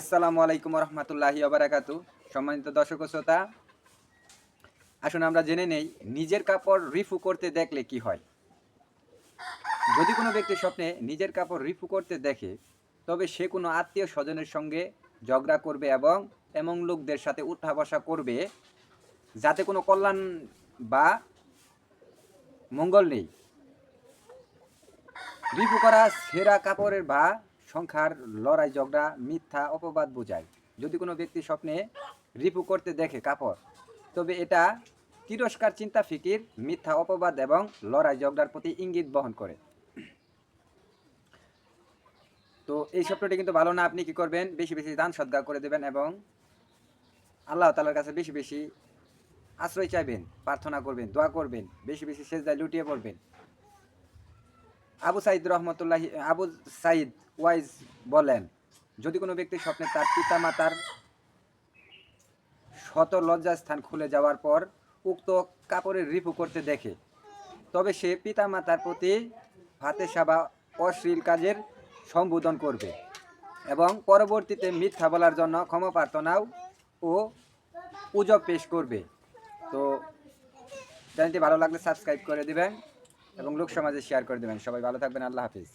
আসসালামু আলাইকুম রহমতুল্লাহি ওবারাকাতু। সম্মানিত দর্শক ও শ্রোতা, আসুন আমরা জেনে নেই নিজের কাপড় রিফু করতে দেখলে কি হয়। যদি কোনো ব্যক্তি স্বপ্নে নিজের কাপড় রিফু করতে দেখে, তবে সে কোনো আত্মীয় স্বজনের সঙ্গে ঝগড়া করবে এবং এমন লোকদের সাথে উঠা বসা করবে যাতে কোনো কল্যাণ বা মঙ্গল নেই। রিপু করা ছেঁড়া কাপড়ের বা সংখ্যার লড়াই ঝগড়া মিথ্যা অপবাদ বোঝায়। যদি কোনো ব্যক্তি স্বপ্নে রিপু করতে দেখে কাপড়, তবে এটা তিরস্কার, চিন্তা, ফিকির, মিথ্যা অপবাদ এবং লড়াই ঝগড়ার প্রতি ইঙ্গিত বহন করে। তো এই স্বপ্নটি কিন্তু ভালো না। আপনি কি করবেন? বেশি বেশি দান সদকা করে দেবেন এবং আল্লাহ তাআলার কাছে বেশি বেশি আশ্রয় চাইবেন, প্রার্থনা করবেন, দোয়া করবেন, বেশি বেশি সেজদায় লুটিয়ে পড়বেন। আবু সাইদ ওয়াইজ বলেন, যদি কোনো ব্যক্তি স্বপ্নে তার পিতা মাতার শত লজ্জাস্থান খুলে যাওয়ার পর উক্ত কাপড়ের রিপু করতে দেখে, তবে সে পিতা মাতার প্রতি ফাতেশা বা অশ্লীল কাজের সম্বোধন করবে এবং পরবর্তীতে মিথ্যা বলার জন্য ক্ষমা প্রার্থনাও ও উজব পেশ করবে। তো চ্যানেলটি ভালো লাগলে সাবস্ক্রাইব করে দিবেন এবং লোক সমাজে শেয়ার করে দেবেন। সবাই ভালো থাকবেন। আল্লাহ হাফিজ।